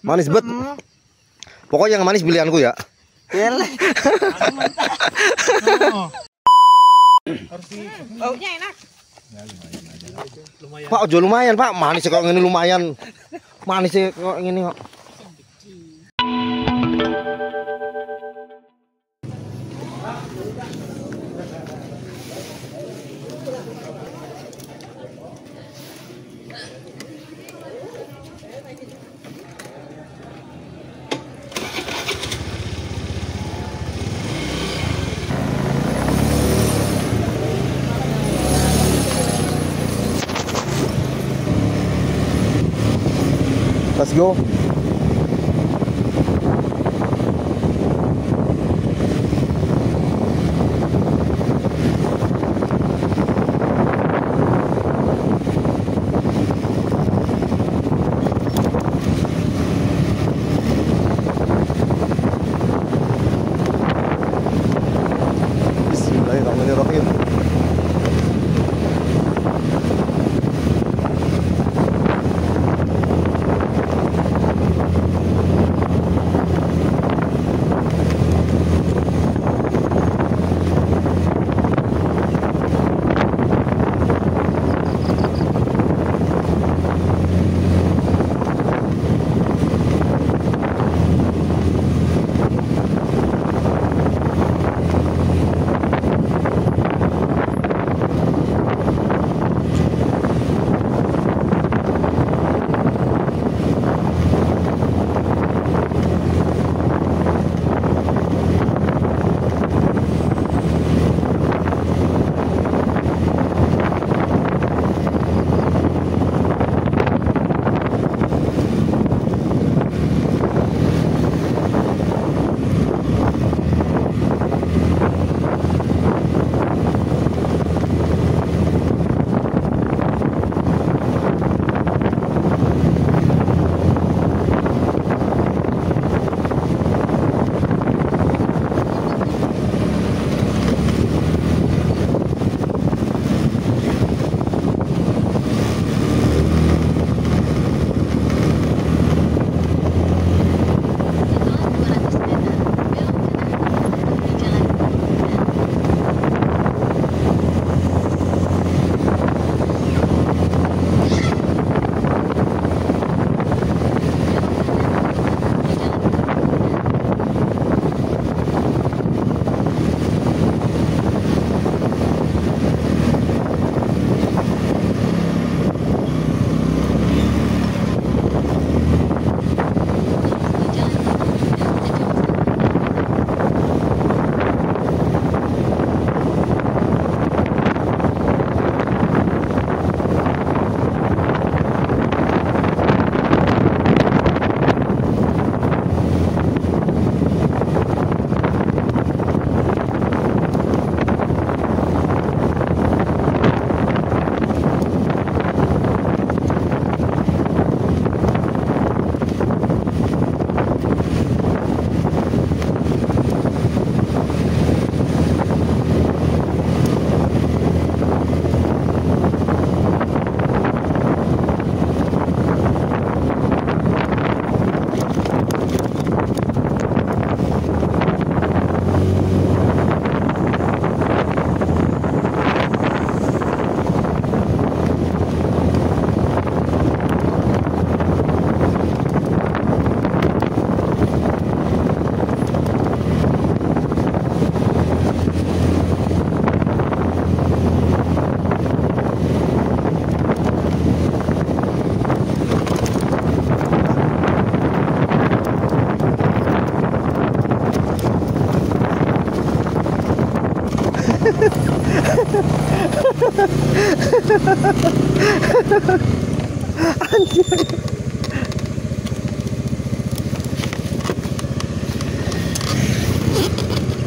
Manis bet. Pokoknya yang manis pilihanku ya. Baunya enak. Pak, ojo lumayan Pak, manis kok ngene lumayan. Manis kok ngene kok. Let's go. Bismillahirrahmanirrahim.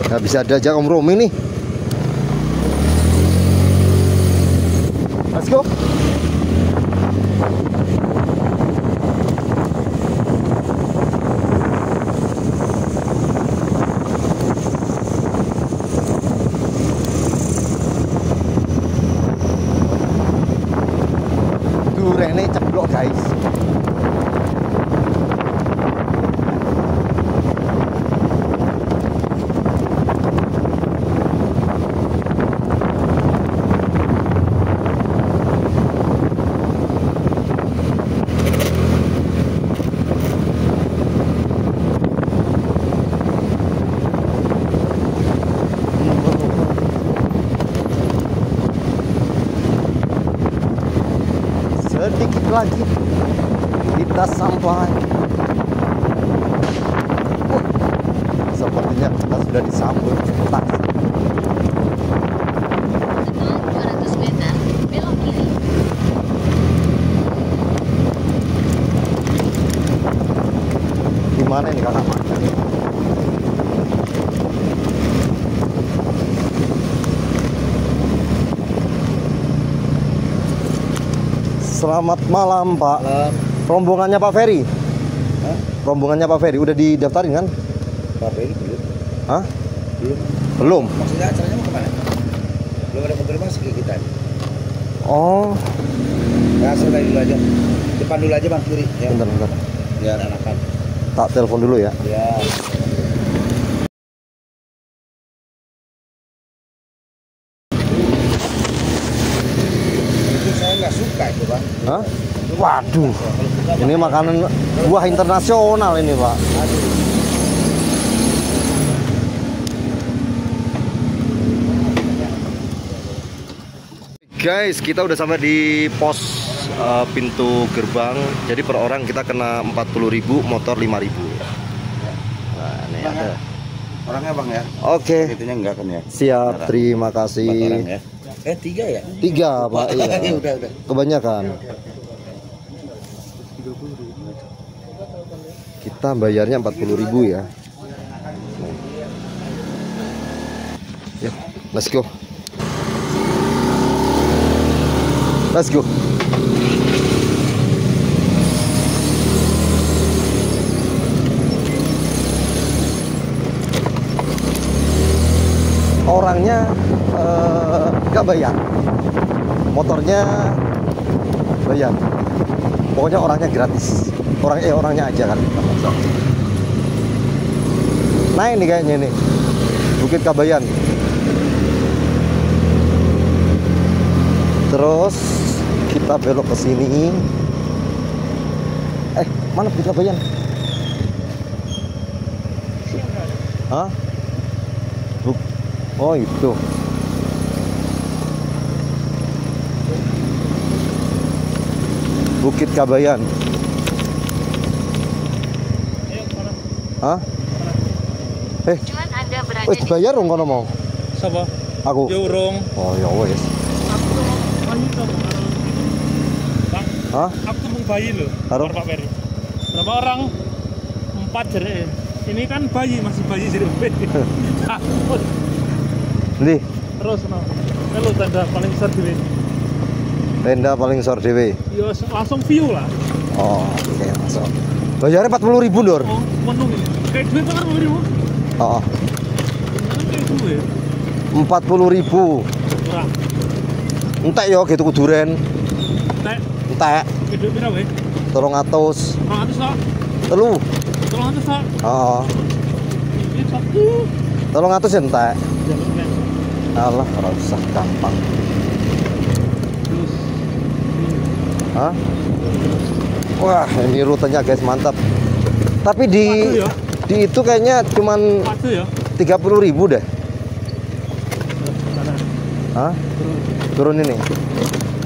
Nggak bisa diajak Om Romi nih. Let's go. Durene ceblok guys. sedikit lagi kita sampai. Sepertinya kita sudah disambut taksi. Setelah 200 meter, belok kiri. Gimana ini kakak Mak? Selamat malam Pak. Rombongannya Pak Ferry. Rombongannya Pak Ferry udah didaftarin kan? Pak Ferry belum. Hah? Belum. Belum. Maksudnya acaranya mau kemana? Belum ada konfirmasi ke kita. Oh, Ya, selesai dulu aja. Depan dulu aja bang kiri. Ya. bentar. Biar anakan. Tak telepon dulu ya. Ya. Itu saya nggak suka itu bang. Hah? Waduh. Ini makanan buah internasional ini Pak. Aduh. Guys, kita udah sampai di pos pintu gerbang. Jadi per orang kita kena 40.000, motor 5.000. Nah, ini ada. Orangnya bang ya. Oke. Itunya enggak kan ya. Siap, terima 4 orang kasih. ya. 3 ya. 3 Pak, iya. udah. Kebanyakan. Kita bayarnya 40.000 ya. Ya, let's go. Let's go. Orangnya nggak bayar, motornya bayar. Pokoknya orangnya gratis. Orangnya aja kan. Nah ini kayaknya ini Bukit Kabayan. Terus kita belok ke sini. Mana Bukit Kabayan? Hah? Oh itu. Bukit Kabayan. Hah? Tujuan Anda berada Wes di bayar dong kono mau. Sapa? Aku. Ya urung. Oh ya wes. Hah? Aku tuh bayi loh. Halo? Pak Ferry. Berapa orang? 4 jere. Ini kan bayi, masih bayi jadi takut. Nih, Terus no. Kalau tanda paling besar di tenda paling sor dewe. ya langsung view lah. Oh, oke masuk. Bayarnya 40.000 Nur. Oh, penuh ini. Kayak duit kan mau Oh, kayak duit. 40.000. Murah. Entek yo gitu kuduren. Nek, Entek. kayak duit berapa ya? 300. 200 lah. Telu. 300 lah. Oh, Ini satu. 300 ya entek. Jalur nek. Alah, ora usah gampang. Terus. Hah? Wah, ini rutenya guys mantap. Tapi di Waduh ya. di itu kayaknya cuman Satu ya. 30.000 deh. Sana. Hah? Turun ini.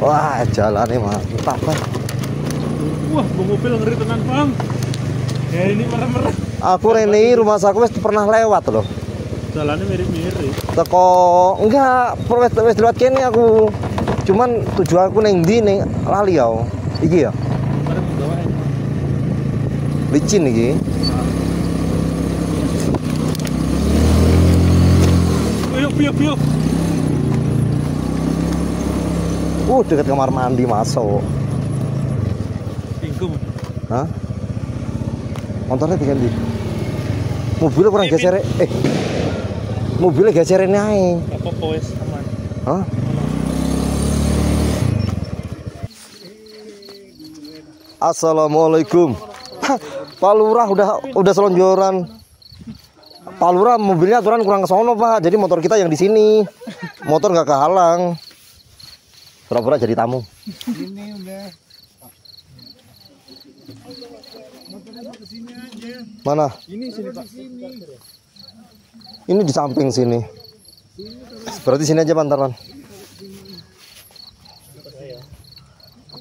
Wah, jalannya mantap kan. Wah, bawa mobil ngeri tenan, Bang. Ya ini merem-merem. Aku Reni rumah aku wis pernah lewat loh. Jalannya mirip-mirip. Teko enggak, wis lewat kene aku. Cuman tujuan aku neng ndi ning lali ya. Iki ya. Kemarin bawa ini. Licin iki. Yuk. Dekat kamar mandi masuk. Tingkum. Hah? Motornya diganti. Mobilnya kurang geser. Mobilnya geserin ae. Gak apa-apa wes aman. Hah? Assalamualaikum. Hah, Pak Lurah udah selonjoran. Pak Lurah mobilnya aturan kurang kesono Pak. Jadi motor kita yang di sini. Motor nggak kehalang. Pura-pura jadi tamu. Ini udah. Mana? Ini sini Pak. Ini di samping sini. Berarti sini aja pantaran.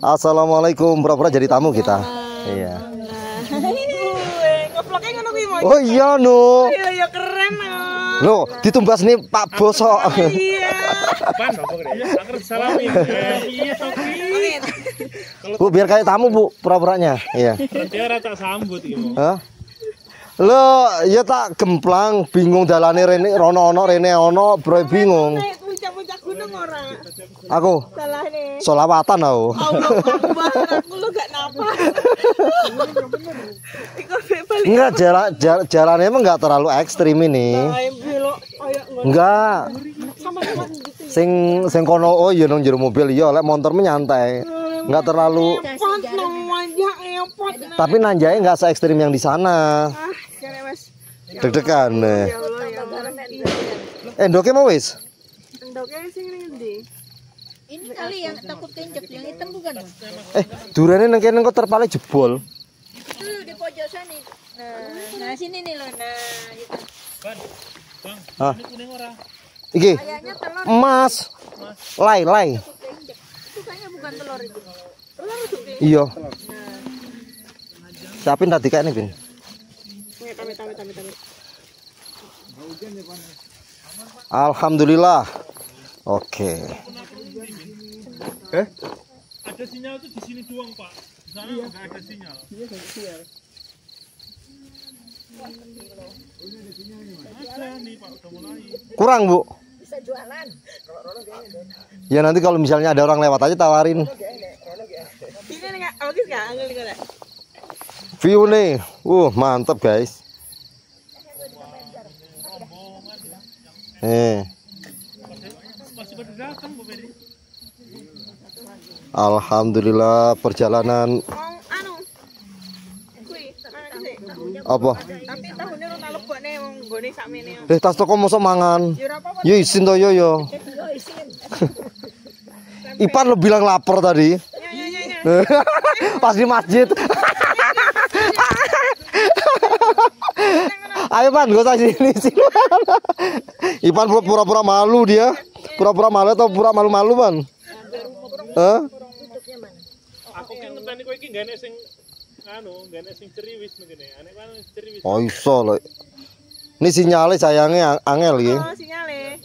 Assalamualaikum, pura-pura jadi tamu kita. Iya. Ngevlognya ngono kuwi mau. Oh iya no. Iya keren. Loh, ditumbas nih Pak Boso. Iya. Pan apa gede? Akhir salami. Iya Sofi. Bu, biar kayak tamu, Bu, pura-puranya. Iya. Berarti ora tak sambut iki. Hah? Lo, ya tak gemplang, bingung dalane rene rono ono rene ono, bro bingung. Puncak-puncak gunung ora. Aku Salah nih. solawatan aku. Aku lu gak napa. Enggak, jalannya emang enggak terlalu ekstrim ini. Belok kayak Enggak. sama-sama Sing kono oh ya nang jero mobil ya lek motor menyantai. Enggak terlalu pot namanya ngepot. tapi nanjake enggak se ekstrim yang di sana. Kene Mas. Deg-degan. Ya Allah ya Allah. Endoke mau wis? Endoknya sing ngendi? Ini kali yang takut keinjek, yang hitam bukan? Durane nang kene kok terpale jebol. Tuh di pojok sana. Nah sini nih loh. Nah gitu. Bang, Hah? ini kuning ora? Iki. Kayaknya telur Emas. Lai. takut keinjek. Itu kayaknya bukan telur itu. Iya. Siapin tadi kayak nih, Bin. Tami. Alhamdulillah. Oke. Ada sinyal tuh di sini doang, Pak. Di sana enggak ada sinyal. Ada nih, Pak, udah mulai. Kurang, Bu. Bisa jualan. Ya nanti kalau misalnya ada orang lewat aja tawarin. Ini enggak bagus enggak? Enggak. View nih. Mantap, guys. Masih pada datang, Bu Ferry. Alhamdulillah perjalanan Mau anu. Kuwi, apa? tapi tahunnya ora lebokne wong nggone sakmene. Tas toko mosok mangan. Ya ora apa-apa. Yo isin to yo. Ipan lo bilang lapar tadi. Ya. Pas di masjid. Ayo Pan, gak usah sini. Ipan pura-pura malu dia. Pura-pura malu atau pura malu-malu, Pan? Hah? Aku ki ngenteni kowe iki gak enek sing anu, gak enek sing ceriwis ngene. Anek kan ceriwis. Oh iso lho. Ini sinyalnya sayangnya angel iki. Oh, sinyale.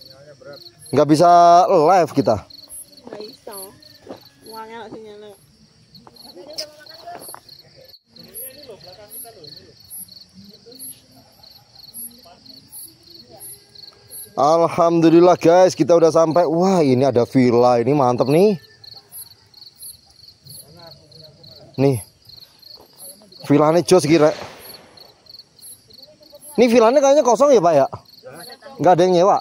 Nggak bisa live kita. Enggak iso. Wangel sinyale. Alhamdulillah guys, kita udah sampai. Wah, ini ada villa, ini mantap nih. Nih. Villanya jos kira. Ini villanya kayaknya kosong ya, Pak ya? Nggak ada yang nyewa.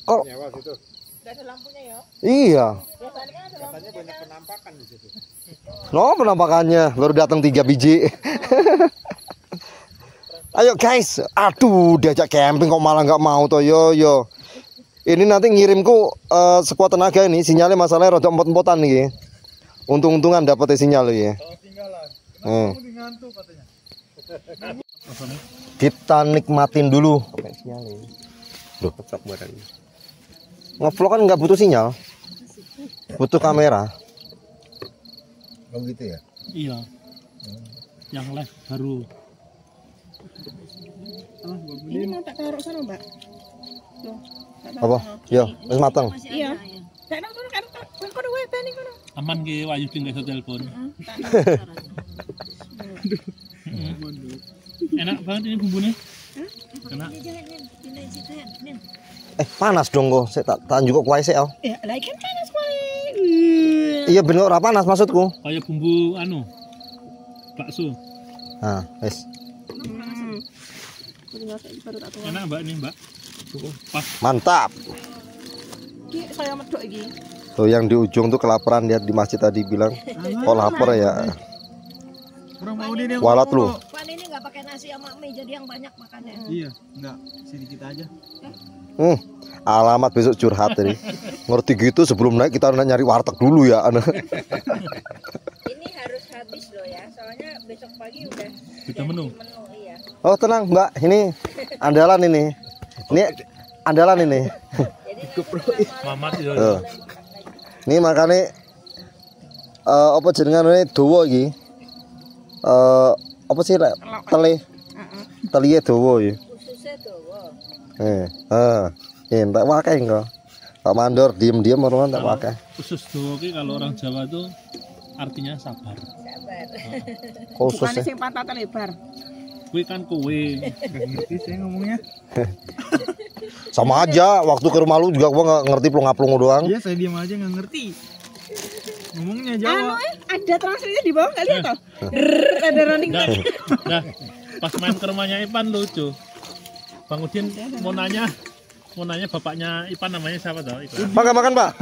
Kok Nyewa situ. Enggak ada lampunya ya. iya. Biasanya kan ada lampu. Katanya banyak penampakan di situ. No, penampakannya baru datang 3 biji. Ayo guys, aduh diajak camping kok malah nggak mau toh yo. Ini nanti ngirimku sekuat tenaga ini, sinyalnya masalahnya rada empot-empotan nih. Untung-untungan dapetnya sinyal ya. Ngantuk katanya. Kita nikmatin dulu. Loh, ngevlog kan nggak butuh sinyal, butuh kamera. Oh gitu ya? Iya. Yang live baru. Ini mau tak taruh sana, Mbak. Loh. Apa? Yo, wis mateng. Iya. Tak taruh kan kono wae ben kono. Aman ki Wayu ki gak iso telepon. Enak banget ini bumbunya. Enak. Panas dong kok. Saya tak tanjuk kok kuai sih. Ya, lagi kan panas kali. Iya bener ora panas maksudku. Kayak bumbu anu. Bakso. Nah, wis. Enak Mbak ini, Mbak. Pas. Mantap. Ki saya medok iki. Tuh yang di ujung tuh kelaparan lihat di masjid tadi bilang, "Oh lapar ya." Kurang mau ini Walat lu. Pan ini nggak pakai nasi sama mie, jadi yang banyak makannya. Iya, enggak. Sedikit aja. Alamat besok curhat tadi. Ngerti gitu sebelum naik kita nyari warteg dulu ya. Ini harus habis loh ya, soalnya besok pagi udah menu. iya. Oh tenang Mbak, ini andalan ini. Ini andalan ini. Mamat itu. Tuh. Ini makanya apa jenengane dawa iki? Apa sih lek teliye dawa iki? Khususnya dawa. Tak wakai engko. Tak mandor diem-diem orang tak wakai. Usus dawa ki kalau orang Jawa tuh artinya sabar. Sabar. Khusus Bukannya sing patah lebar. Kuwi kan kowe. Ngerti saya ngomongnya. Sama aja, waktu ke rumah lu juga gua nggak ngerti plong-plong doang. Iya, saya diam aja nggak ngerti. Ngomongnya Jawa. Ada transfernya di bawah nggak lihat toh? Ada running Nah, pas main ke rumahnya Ipan lucu. Bang Udin mau nanya bapaknya Ipan namanya siapa tau? Makan, Pak.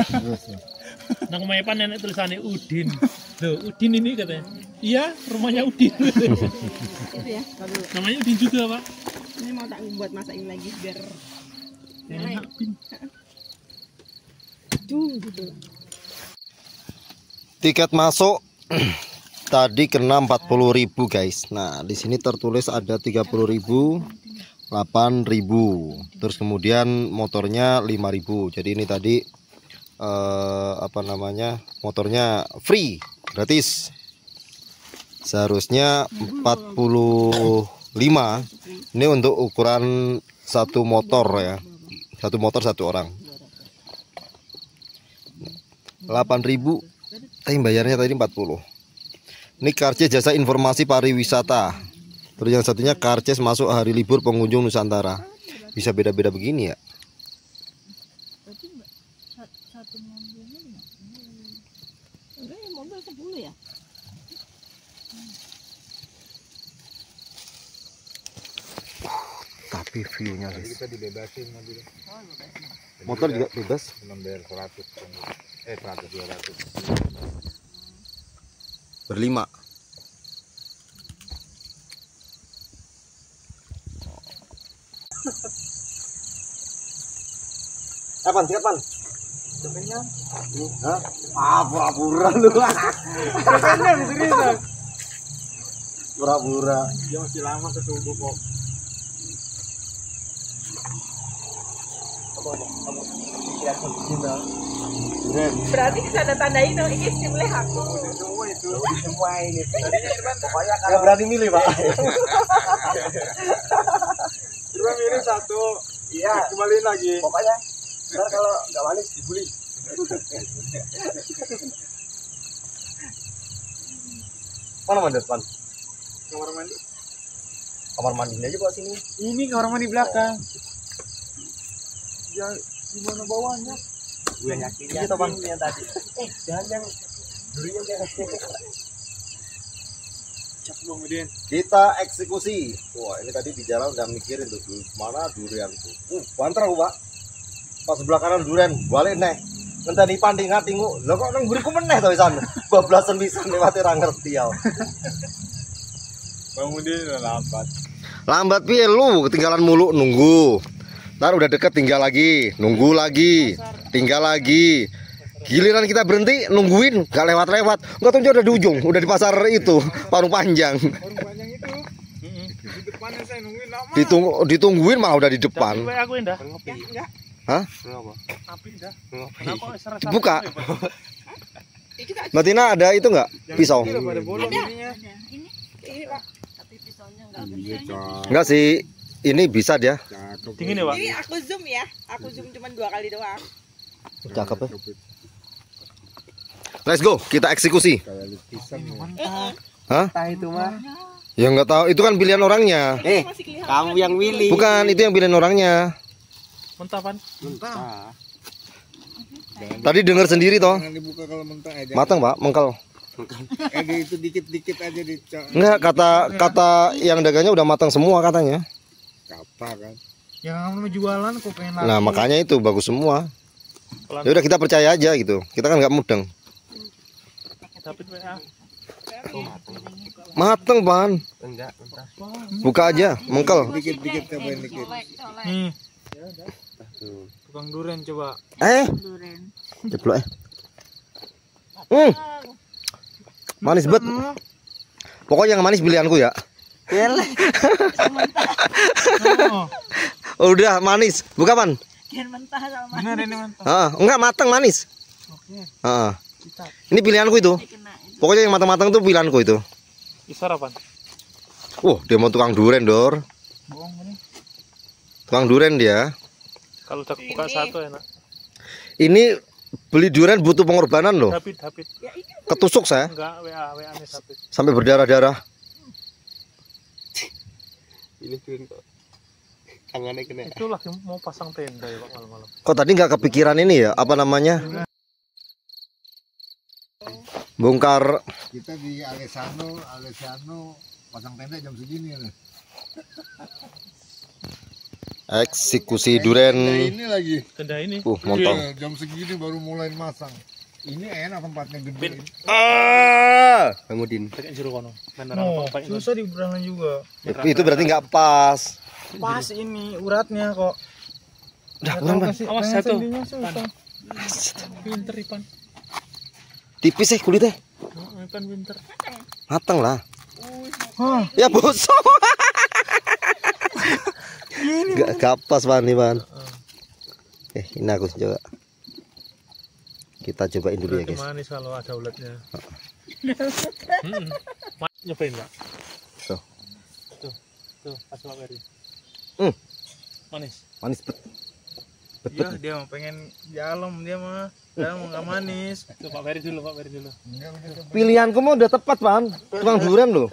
Nang rumah Ipan nenek tulisannya Udin. Loh, Udin ini katanya. Iya, rumahnya Udin. itu ya. Namanya Udin juga, Pak. Ini mau tak buat masakin lagi biar Enak, Bin. gitu. Tiket masuk tadi kena 40.000 guys. Nah, di sini tertulis ada 30.000, 8.000. Terus kemudian motornya 5.000. Jadi ini tadi motornya free, gratis. Seharusnya 45. Ini untuk ukuran satu motor ya. Satu motor satu orang. 8.000. Bayarnya tadi 40. Ini karcis jasa informasi pariwisata. Terus yang satunya karcis masuk hari libur pengunjung Nusantara. Bisa beda-beda begini ya. Mobil 10 ya? Tapi view-nya guys. Kita dibebasin mobil. Motor juga bebas. Membayar 100, 200. Berlima. Kapan? Kapan? Hah? Pura-pura lu. Kenyang serius. Pura-pura. Dia masih lama ke subuh kok. Berarti tanda tandain dong ini sim leh aku. Semua ini. Pokoknya nggak berani milih Pak. Cuma milih satu. Iya. Kembaliin lagi. Pokoknya ntar kalau nggak manis dibully. Mana mandat Pan? Kamar mandi. Kamar mandinya aja bawa sini. Ini kamar mandi belakang. Ya gimana bawahnya? Gue yakin Gitu, Bang. yang tadi. Jangan yang durinya kayak Cak belum Udin. Kita eksekusi. Wah ini tadi di jalan udah mikirin tuh mana durian tuh. Banter aku Pak. Pas sebelah kanan durian balik nih. Ngenteni panding hati ngu. Lah kok nang buriku meneh to isan. Bablasan pisan lewate ra ngerti ya. Bang Udin udah lambat. Lambat piye lu? Ketinggalan mulu nunggu. Ntar udah deket tinggal lagi, nunggu lagi, tinggal lagi. Giliran kita berhenti nungguin, gak lewat-lewat. Enggak tahu udah di ujung, udah di pasar itu, Parung Panjang. Parung panjang itu. Di depannya saya nungguin lama. Ditungguin malah udah di depan. Aku indah. Enggak. Hah? Api dah. Kenapa serasa? Buka. Mbak Tina ada itu enggak? Pisau? Pada bolong ininya. Ini Pak. Tapi pisaunya enggak gede. Enggak sih. Ini bisa dia. Dingin ya, Pak? Ini aku zoom ya. Aku zoom cuma 2 kali doang. Cakep ya. Let's go, kita eksekusi. Hah? itu mah. Ya nggak tahu, itu kan pilihan orangnya. Masih kelihatan. Kamu yang milih. Bukan, itu yang pilihan orangnya. Mentah, Pan. Tadi dengar sendiri toh. Jangan dibuka kalau mentah aja. Matang Pak, mengkel. Itu dikit-dikit aja dicak. Enggak, kata yang dagangnya udah matang semua katanya. Apa kan? Yang kamu jualan kok pengen laku. Nah makanya itu bagus semua. Ya udah kita percaya aja gitu. Kita kan nggak mudeng. Dapat WA. Mateng Pan. Enggak, entah. Buka aja, mengkel. Dikit-dikit cobain dikit. Nih, Tukang durian coba. Durian. Jeblok Manis bet. Pokoknya yang manis pilihanku ya. Udah manis. Buka Pan. Jangan mentah sama Benar ini mantap. Enggak matang manis. Oke. Ini pilihanku itu. kena. Pokoknya yang matang-matang tuh pilihanku itu. Isar apaan? Dia mau tukang duren, Dor. Bohong ini. Tukang duren dia. Kalau udah buka satu enak. Ini beli duren butuh pengorbanan loh. David. Ketusuk saya Enggak, WA nih David. sampai berdarah-darah. Ini turun kok. Tangannya kena. Itu lagi mau pasang tenda ya Pak malam-malam. Kok tadi nggak kepikiran ini ya? Apa namanya? Bongkar. Kita di Alessano pasang tenda jam segini nih. Eksekusi duren. Ini lagi. Tenda ini. Montong. Iya, jam segini baru mulai masang. Ini enak tempatnya gede. Bang Udin. Pakai jero kono. Beneran pakai. Susah diberangan juga. Itu berarti nggak pas. Pas ini uratnya kok. Udah, kurang Bang. Awas satu. Susah. Pinter Ipan. Tipis kulitnya. Ipan pinter. Mateng lah. Hah. Ya bosok. Gak pas Pan, Pan. Ini aku coba. Kita cobain dulu ya guys. Manis kalau ada ulatnya. Nyobain Pak. Tuh, pas Pak Ferry. Manis. Manis bet. Iya, dia mau pengen jalom dia mah. Dia mau nggak manis. Tuh Pak Ferry dulu. Pilihanku mau udah tepat Pan. Tukang duren loh.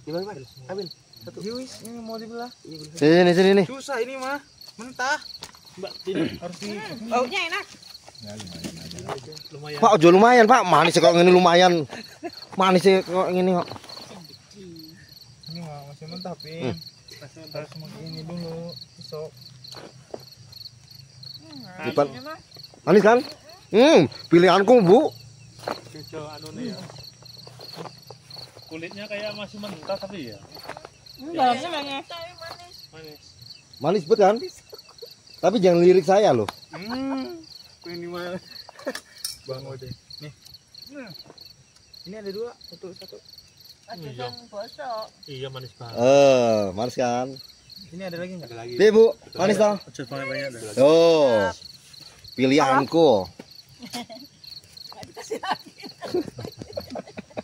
Gimana, Pak? Ambil. Yus, ini mau dibelah. Sini nih. Susah ini mah. Mentah. Mbak, ini Harus di baunya enak. lumayan. Pak, ojo lumayan Pak. Manis kok ini lumayan. Manis kok ini kok. Ini mah masih mentah, Pin. Harus ini dulu. Besok. Ipan. Manis kan? Pilihanku Bu. Jojo anu nih ya. Kulitnya kayak masih mentah tapi ya. Dalamnya banyak. Manis. Manis bet kan? Tapi jangan lirik saya loh. Ini mah. Bang Ode. Nih. Ini ada dua, satu. Ada yang bosok. Iya manis banget. Manis kan? Ini ada lagi nggak? Ada lagi. Nih Bu, manis toh? Ojo banyak dah. Oh. Pilihanku.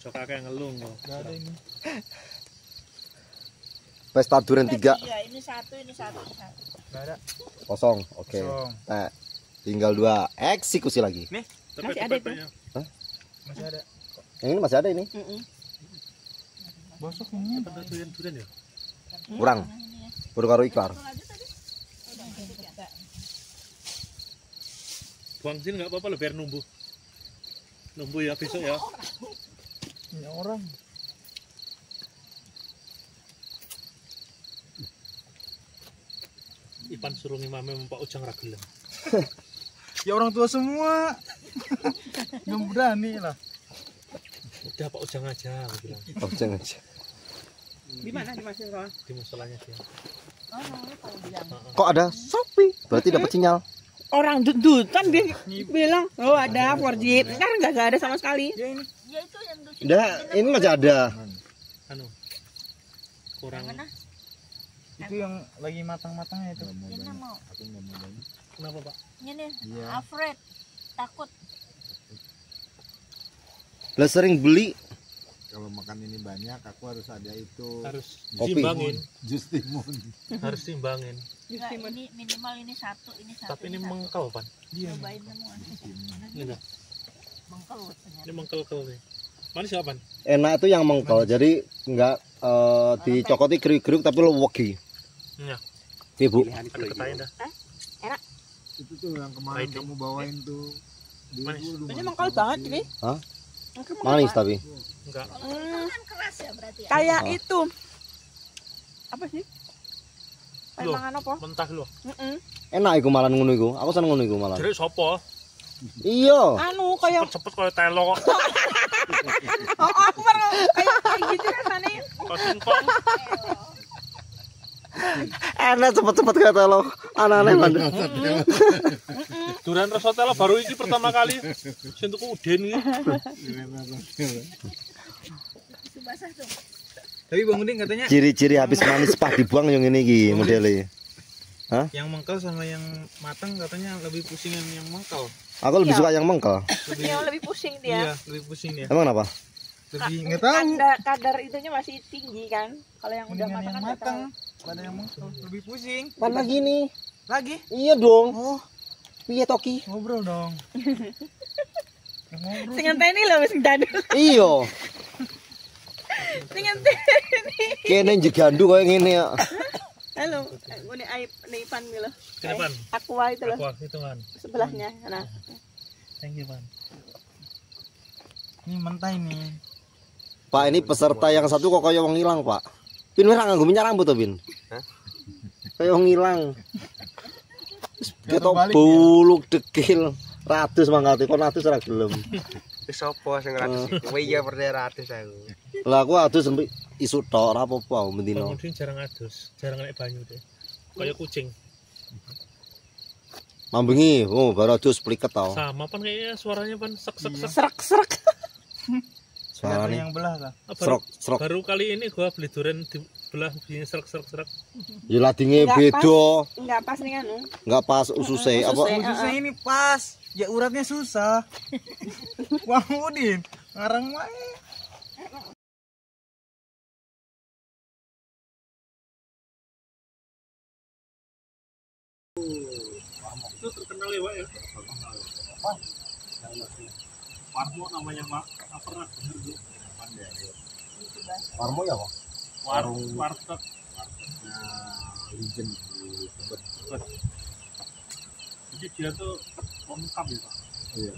Sok kakek ngelung kok. Nggak ada ini. Pesta duren 3. Iya, ini satu. Nggak ada. Kosong. Oke. Kosong. Nah, tinggal 2. Eksekusi lagi. Nih, Masih ada itu. masih ada. Yang ini masih ada ini. Bosok ini. Ada durian ya? Kurang. Baru karo ikar. Buang sini nggak apa-apa loh biar numbuh. Numbuh ya besok ya. Ini orang. Ipan suruh ngimame Pak Ujang ragelan. Ya orang tua semua. Belum berani lah. Udah Pak Ujang aja aku bilang. Oh, jangan. Di mana dimasukin kawan? Di musolanya dia. Kok ada sapi? Berarti dapat sinyal. Orang dudutan dia bilang, oh ada 4G. Sekarang nggak ada sama sekali. Ya itu yang lucu. Udah, ini masih ada. Anu. Kurang. Itu yang lagi matang-matangnya itu. Ini mau. Kenapa Pak? Ini Alfred takut. Lah sering beli Kalau makan ini banyak, aku harus ada itu Harus Kopi. timbangin. jus timun. Harus timbangin. Enggak, ini minimal ini satu. Tapi ini mengkel Pan. Cobain semua. Ini dah. Mengkel ternyata. Ini mengkel-kel nih. Manis apa? enak itu yang mengkal. Jadi enggak dicokoti kriuk-kriuk tapi lo wegi. Iya. Ibu. Ada ketanya dah. Itu tuh yang kemarin Fighting. kamu bawain tuh. Manis. Ini mengkal banget ini. Hah? Manis tapi. Enggak. Kan keras ya berarti. Kayak Ah. itu. Apa sih? Kayak Loh. mangan apa? Mentah loh. Enak iku malan ngono iku. Aku seneng ngono iku malan. Jadi sopo? Iya. Anu kayak Cepet-cepet kayak telo kok. aku baru kayak gitu rasanya. Kok singkong. Enak cepet-cepet kata lo. Aneh-aneh banget. Durian rasa telo baru ini pertama kali. Sing tuku uden iki. Basah tuh. Tapi Bang Udin katanya Ciri-ciri habis manis pah dibuang yang ini iki modelnya. yang mengkal sama yang matang katanya lebih pusingan yang mengkal. Aku lebih suka yang mengkel. Yang lebih pusing Iya, dia. lebih pusing dia. Emang kenapa? Lebih nggak tahu. Kadar itunya masih tinggi kan. Kalau yang udah Mendingan matang yang kan matang. Pada yang matang lebih pusing. Mana gini? Lagi? Iya dong. Oh, Iya Toki. ngobrol dong. Ya, ngobrol. sing ngenteni lho wis dadul. Iya. Sing ngenteni. Kene jegandu koyo ngene ya. Halo, ini aib Ipan gitu loh. Sini, Pan. Aqua itu loh. Aqua itu kan. Sebelahnya. Nah, Thank you, Pan. Ini mentah ini. Pak, ini peserta yang satu kok kayak wong ilang, Pak. Pin ora nganggo minyak rambut to, Pin? Hah? Kayak wong ilang. Ketok buluk dekil. Ratus mangkate kon ratus ora gelem. Wis sapa sing ratus iku? Iya percaya ratus aku. Lah aku adus sampai isu tok ora apa-apa aku mendino. Bang Udin jarang adus, jarang nek banyu deh. Kayak kucing. Mambengi, oh baru adus pliket tau. Sama Pan kayaknya suaranya Pan sek. serak-serak. Siapa Suaranya yang belah kah? serok. Baru kali ini gua beli durian dibelah begini serak. Ya ladinge Enggak beda, Enggak pas nih anu. enggak pas ususe apa. Susah ini pas. Ya uratnya susah. Bang Udin, ngarang wae. Itu terkenal ya, Pak ya. Warmo namanya, Pak. Apa pernah dengar Bu? Warmo ya, Pak? Warteg. Legend di Tebet. Jadi dia tuh lengkap ya, Pak. Iya.